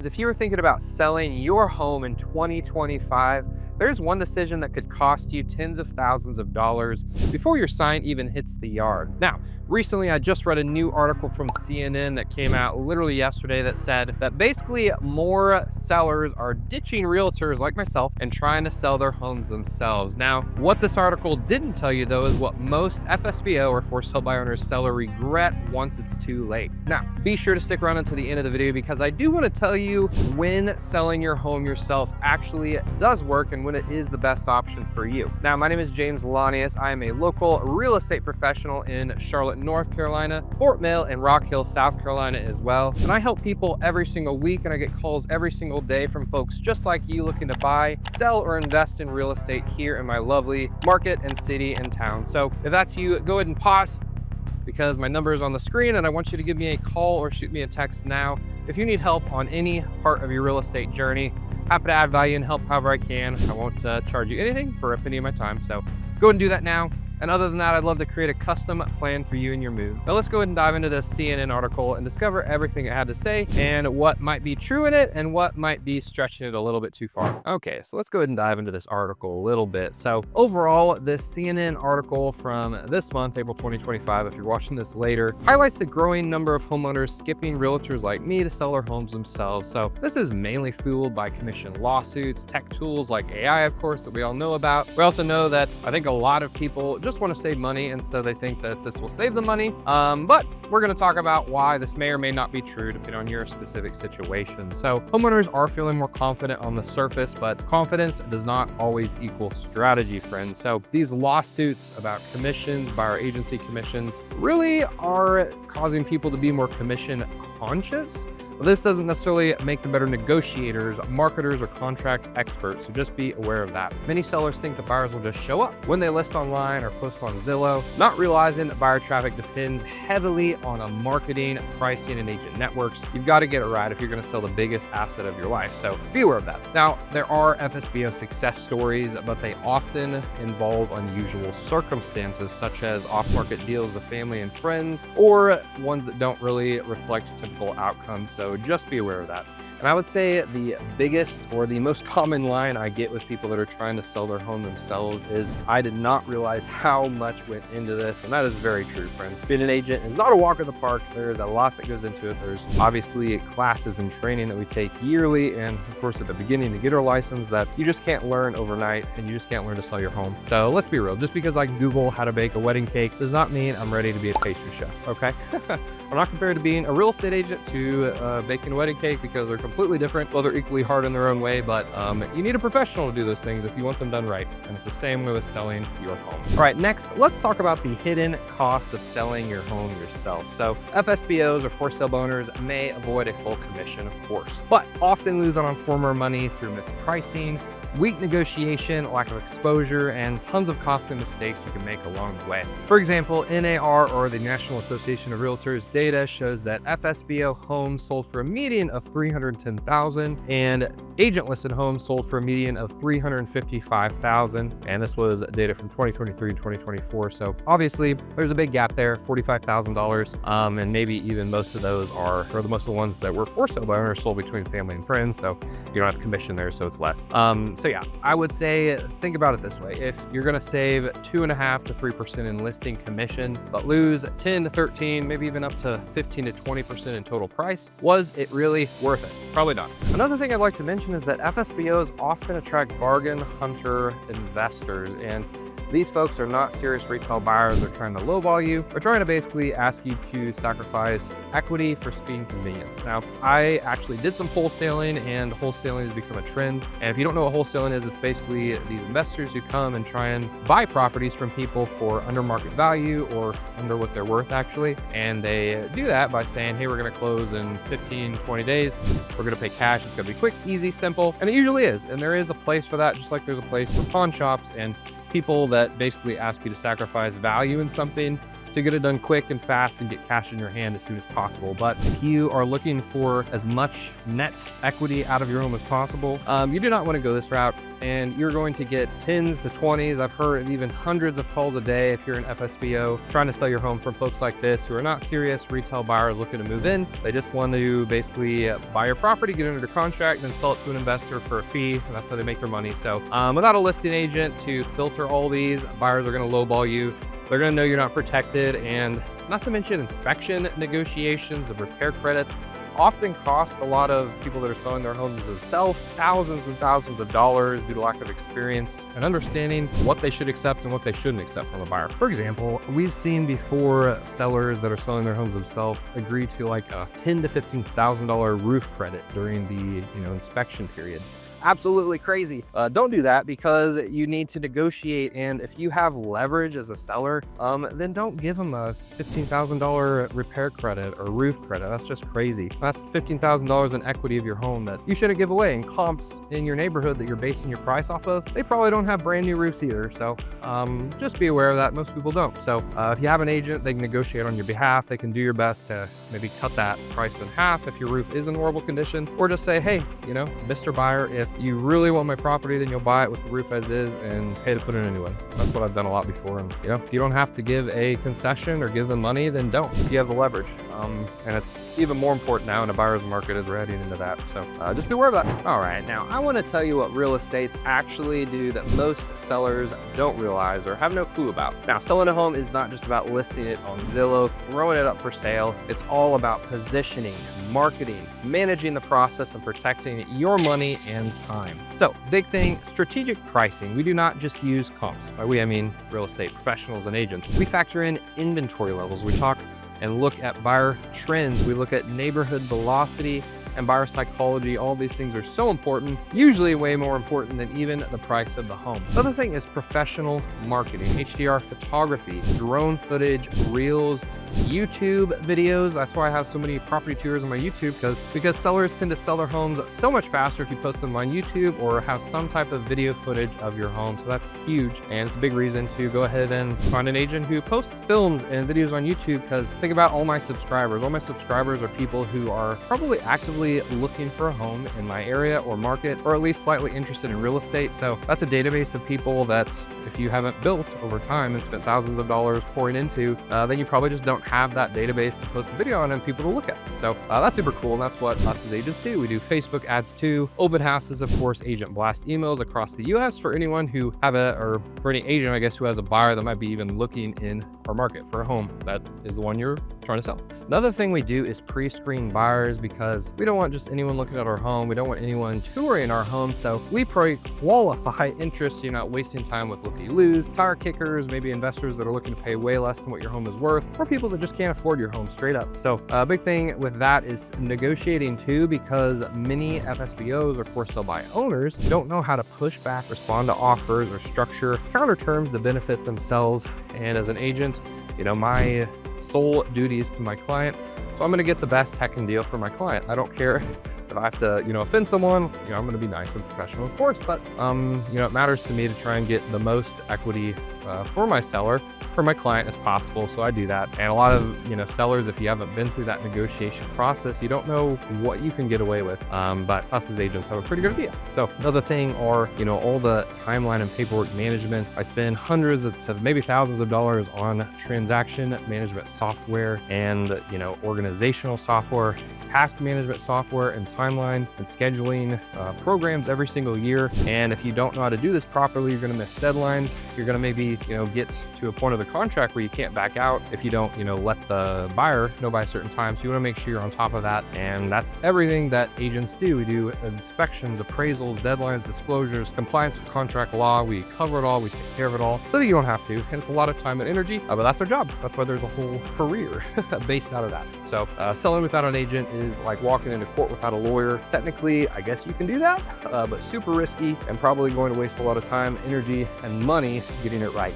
If you were thinking about selling your home in 2025, there's one decision that could cost you tens of thousands of dollars before your sign even hits the yard. Now, recently I just read a new article from CNN that came out literally yesterday that said that basically more sellers are ditching realtors like myself and trying to sell their homes themselves. Now, what this article didn't tell you though is what most FSBO or for sale by owners seller regret once it's too late. Now, be sure to stick around until the end of the video because I do want to tell you when selling your home yourself actually does work and when it is the best option for you. Now, my name is James Launius. I am a local real estate professional in Charlotte, North Carolina, Fort Mill, and Rock Hill, South Carolina as well. And I help people every single week, and I get calls every single day from folks just like you looking to buy, sell, or invest in real estate here in my lovely market and city and town. So if that's you, go ahead and pause because my number is on the screen and I want you to give me a call or shoot me a text now if you need help on any part of your real estate journey. Happy to add value and help however I can. I won't charge you anything for a penny of my time. So go ahead and do that now. And other than that, I'd love to create a custom plan for you and your move. Now let's go ahead and dive into this CNN article and discover everything it had to say and what might be true in it and what might be stretching it a little bit too far. Okay, so let's go ahead and dive into this article a little bit. So overall, this CNN article from this month, April 2025, if you're watching this later, highlights the growing number of homeowners skipping realtors like me to sell their homes themselves. So this is mainly fueled by commission lawsuits, tech tools like AI, of course, that we all know about. We also know that I think a lot of people just want to save money, and so they think that this will save them money. But we're going to talk about why this may or may not be true depending on your specific situation. So homeowners are feeling more confident on the surface, but confidence does not always equal strategy, friends. So these lawsuits about commissions, buyer agency commissions, really are causing people to be more commission conscious. This doesn't necessarily make them better negotiators, marketers, or contract experts, so just be aware of that. Many sellers think the buyers will just show up when they list online or post on Zillow, not realizing that buyer traffic depends heavily on a marketing, pricing, and agent networks. You've got to get it right if you're going to sell the biggest asset of your life, so be aware of that. Now, there are FSBO success stories, but they often involve unusual circumstances, such as off-market deals with family and friends, or ones that don't really reflect typical outcomes. So just be aware of that. And I would say the biggest or the most common line I get with people that are trying to sell their home themselves is, I did not realize how much went into this. And that is very true, friends. Being an agent is not a walk in the park. There is a lot that goes into it. There's obviously classes and training that we take yearly. And of course, at the beginning to get our license that you just can't learn overnight, and you just can't learn to sell your home. So let's be real. Just because I Google how to bake a wedding cake does not mean I'm ready to be a pastry chef, okay? I'm not compared to being a real estate agent to baking a wedding cake because they're completely different. Well, they're equally hard in their own way, but you need a professional to do those things if you want them done right. And it's the same way with selling your home. All right, next, let's talk about the hidden cost of selling your home yourself. So FSBOs or for sale owners may avoid a full commission, of course, but often lose out on former money through mispricing, weak negotiation, lack of exposure, and tons of costly mistakes you can make along the way. For example, NAR, or the National Association of Realtors, data shows that FSBO homes sold for a median of $310,000 and agent-listed homes sold for a median of $355,000. And this was data from 2023 and 2024. So obviously, there's a big gap there, $45,000, and maybe even most of those are, or most of the ones that were for sale by owners sold between family and friends. So you don't have commission there, so it's less. So yeah, I would say, think about it this way. If you're going to save 2.5% to 3% in listing commission, but lose 10 to 13, maybe even up to 15 to 20% in total price, was it really worth it? Probably not. Another thing I'd like to mention is that FSBOs often attract bargain hunter investors, and these folks are not serious retail buyers. They're trying to lowball you. They're trying to basically ask you to sacrifice equity for speed and convenience. Now, I actually did some wholesaling, and wholesaling has become a trend. And if you don't know what wholesaling is, it's basically these investors who come and try and buy properties from people for under market value or under what they're worth, actually. And they do that by saying, hey, we're going to close in 15, 20 days. We're going to pay cash. It's going to be quick, easy, simple. And it usually is. And there is a place for that, just like there's a place for pawn shops and people that basically ask you to sacrifice value in something to get it done quick and fast and get cash in your hand as soon as possible. But if you are looking for as much net equity out of your home as possible, you do not want to go this route, and you're going to get 10s to 20s. I've heard of even hundreds of calls a day if you're an FSBO trying to sell your home from folks like this who are not serious retail buyers looking to move in. They just want to basically buy your property, get it under contract, and then sell it to an investor for a fee, and that's how they make their money. So without a listing agent to filter all these, buyers are going to lowball you. They're going to know you're not protected, and not to mention inspection negotiations and repair credits often cost a lot of people that are selling their homes themselves thousands and thousands of dollars due to lack of experience and understanding what they should accept and what they shouldn't accept from a buyer. For example, we've seen before sellers that are selling their homes themselves agree to like a $10,000 to $15,000 roof credit during the inspection period. Absolutely crazy. Don't do that, because you need to negotiate, and if you have leverage as a seller, then don't give them a $15,000 repair credit or roof credit. That's just crazy. That's $15,000 in equity of your home that you shouldn't give away. And comps in your neighborhood that you're basing your price off of, they probably don't have brand new roofs either. So just be aware of that. Most people don't. So if you have an agent, they can negotiate on your behalf. They can do your best to maybe cut that price in half if your roof is in horrible condition, or just say, hey, Mr. Buyer, if you really want my property, then you'll buy it with the roof as is and pay to put it in anyway. That's what I've done a lot before. And if you don't have to give a concession or give them money, then don't. If you have the leverage, and it's even more important now in a buyer's market as we're heading into that. So just be aware of that. All right, now I want to tell you what real estates actually do that most sellers don't realize or have no clue about. Now, selling a home is not just about listing it on Zillow, throwing it up for sale. It's all about positioning, marketing, managing the process, and protecting your money and time. So big thing, strategic pricing. We do not just use comps. By we, I mean real estate professionals and agents. We factor in inventory levels. We talk and look at buyer trends. We look at neighborhood velocity and buyer psychology. All these things are so important, usually way more important than even the price of the home. The other thing is professional marketing, HDR photography, drone footage, reels, YouTube videos. That's why I have so many property tours on my YouTube, because sellers tend to sell their homes so much faster if you post them on YouTube or have some type of video footage of your home. So that's huge, and it's a big reason to go ahead and find an agent who posts films and videos on YouTube, because think about all my subscribers. All my subscribers are people who are probably actively looking for a home in my area or market, or at least slightly interested in real estate. So that's a database of people that if you haven't built over time and spent thousands of dollars pouring into, then you probably just don't have that database to post a video on and people to look at. So that's super cool, and that's what us as agents do. We do Facebook ads too, open houses, of course, agent blast emails across the US for anyone who or for any agent, I guess, who has a buyer that might be even looking in our market for a home that is the one you're trying to sell. Another thing we do is pre-screen buyers, because we don't want just anyone looking at our home. We don't want anyone touring our home. So we pre-qualify interest. You're not wasting time with looky-loos, tire kickers, maybe investors that are looking to pay way less than what your home is worth, or people that just can't afford your home straight up. So a big thing with that is negotiating too, because many FSBOs or for sale by owners don't know how to push back, respond to offers, or structure counter terms to benefit themselves. And as an agent, my sole duty is to my client. So I'm going to get the best heck and deal for my client. I don't care if I have to, offend someone. I'm going to be nice and professional, of course, but it matters to me to try and get the most equity for my seller, for my client as possible. So I do that. And a lot of, sellers, if you haven't been through that negotiation process, you don't know what you can get away with. But us as agents have a pretty good idea. So another thing are, all the timeline and paperwork management. I spend hundreds to maybe thousands of dollars on transaction management software and, organizational software, task management software, and timeline and scheduling programs every single year. And if you don't know how to do this properly, you're going to miss deadlines. You're going to maybe, get to a point of the contract where you can't back out if you don't, let the buyer know by a certain time. So you want to make sure you're on top of that. And that's everything that agents do. We do inspections, appraisals, deadlines, disclosures, compliance with contract law. We cover it all. We take care of it all so that you don't have to. And it's a lot of time and energy, but that's our job. That's why there's a whole career based out of that. So selling without an agent is like walking into court without a lawyer. Technically, I guess you can do that, but super risky and probably going to waste a lot of time, energy, and money getting it right.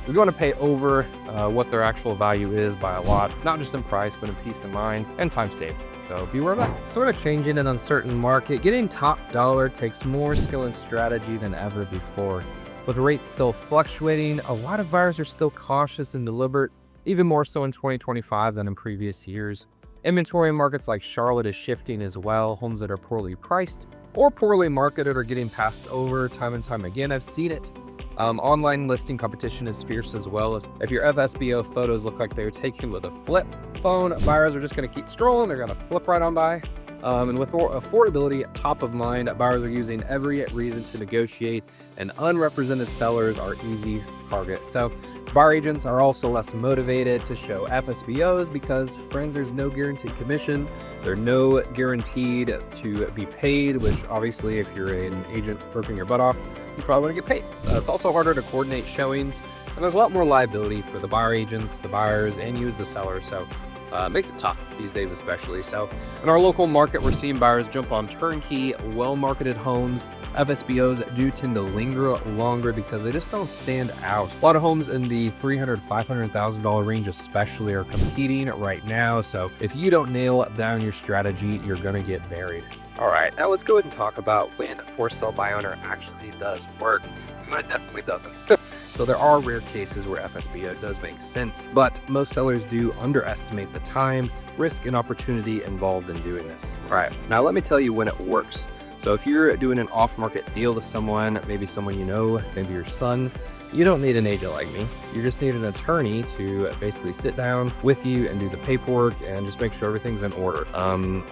You're going to pay over what their actual value is by a lot, not just in price, but in peace of mind and time saved. So be aware of that. Sort of changing an uncertain market, getting top dollar takes more skill and strategy than ever before. With rates still fluctuating, a lot of buyers are still cautious and deliberate, even more so in 2025 than in previous years. Inventory in markets like Charlotte is shifting as well. Homes that are poorly priced or poorly marketed are getting passed over time and time again. I've seen it. Online listing competition is fierce as well. If your FSBO photos look like they're taken with a flip phone, buyers are just going to keep scrolling. They're going to flip right on by. And with affordability top of mind, buyers are using every reason to negotiate, and unrepresented sellers are easy targets. So buyer agents are also less motivated to show FSBOs because, friends, there's no guaranteed commission. They're no guaranteed to be paid, which obviously if you're an agent working your butt off, you probably want to get paid. It's also harder to coordinate showings, and there's a lot more liability for the buyer agents, the buyers, and you as the seller. So it makes it tough these days, especially. So in our local market, we're seeing buyers jump on turnkey, well-marketed homes. FSBOs do tend to linger longer because they just don't stand out. A lot of homes in the $300,000, $500,000 range especially are competing right now. So if you don't nail down your strategy, you're going to get buried. All right, now let's go ahead and talk about when for sale by owner actually does work and when it definitely doesn't. So there are rare cases where FSBO does make sense, but most sellers do underestimate the time, risk, and opportunity involved in doing this. All right, now let me tell you when it works. So if you're doing an off-market deal to someone, maybe someone you know, maybe your son, you don't need an agent like me. You just need an attorney to basically sit down with you and do the paperwork and just make sure everything's in order.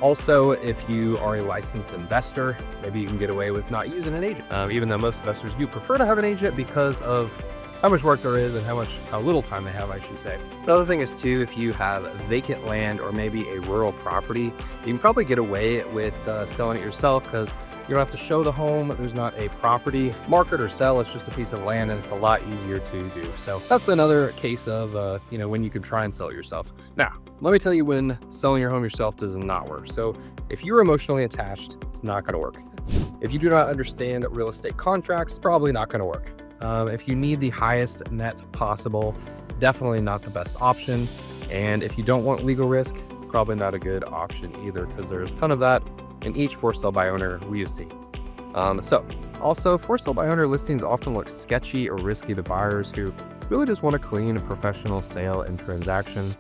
Also, if you are a licensed investor, maybe you can get away with not using an agent, even though most investors do prefer to have an agent because of how much work there is and how little time they have, I should say. Another thing is too, if you have vacant land or maybe a rural property, you can probably get away with selling it yourself because you don't have to show the home. There's not a property market or sell. It's just a piece of land, and it's a lot easier to do. So that's another case of, when you could try and sell it yourself. Now, let me tell you when selling your home yourself does not work. So if you're emotionally attached, it's not going to work. If you do not understand real estate contracts, probably not going to work. If you need the highest net possible, definitely not the best option. And if you don't want legal risk, probably not a good option either, because there's a ton of that in each for sale by owner we see. Also, for sale by owner listings often look sketchy or risky to buyers who really just want a clean, professional sale and transaction.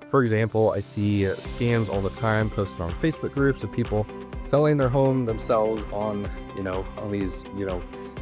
For example, I see scams all the time posted on Facebook groups of people selling their home themselves on these,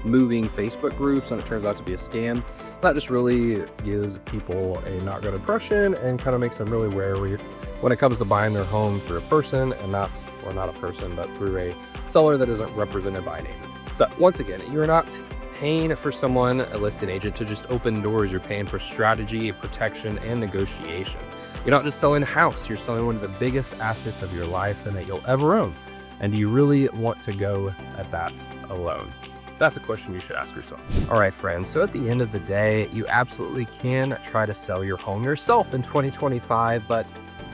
moving Facebook groups, and it turns out to be a scam. That just really gives people a not good impression and kind of makes them really wary when it comes to buying their home through a person not a person, but through a seller that isn't represented by an agent. So once again, you're not paying for someone, a listing agent, to just open doors. You're paying for strategy, protection, and negotiation. You're not just selling a house, you're selling one of the biggest assets of your life and that you'll ever own. And do you really want to go at that alone? That's a question you should ask yourself. All right, friends. So at the end of the day, you absolutely can try to sell your home yourself in 2025, but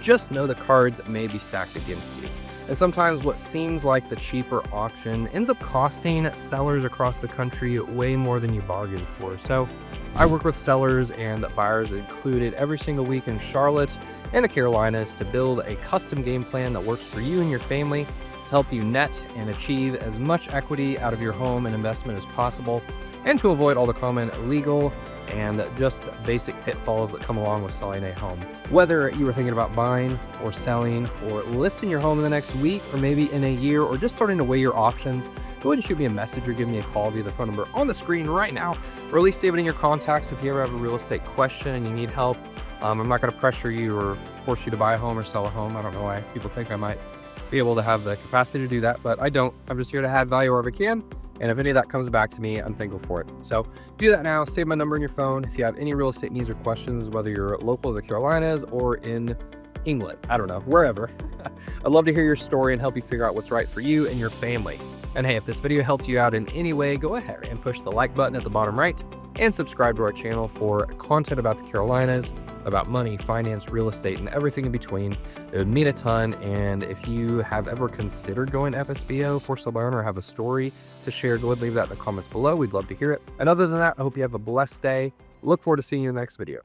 just know the cards may be stacked against you. And sometimes what seems like the cheaper option ends up costing sellers across the country way more than you bargained for. So I work with sellers and buyers included every single week in Charlotte and the Carolinas to build a custom game plan that works for you and your family, to help you net and achieve as much equity out of your home and investment as possible, and to avoid all the common legal and just basic pitfalls that come along with selling a home. Whether you were thinking about buying or selling or listing your home in the next week or maybe in a year, or just starting to weigh your options, go ahead and shoot me a message or give me a call via the phone number on the screen right now, or at least save it in your contacts if you ever have a real estate question and you need help. I'm not going to pressure you or force you to buy a home or sell a home. I don't know why people think I might be able to have the capacity to do that, but I don't. I'm just here to add value wherever I can. And if any of that comes back to me, I'm thankful for it. So do that now. Save my number in your phone. If you have any real estate needs or questions, whether you're local to the Carolinas or in England, I don't know, wherever. I'd love to hear your story and help you figure out what's right for you and your family. And hey, if this video helped you out in any way, go ahead and push the like button at the bottom right and subscribe to our channel for content about the Carolinas, about money, finance, real estate, and everything in between. It would mean a ton. And if you have ever considered going FSBO, for sale by owner, or have a story to share, go ahead and leave that in the comments below. We'd love to hear it. And other than that, I hope you have a blessed day. Look forward to seeing you in the next video.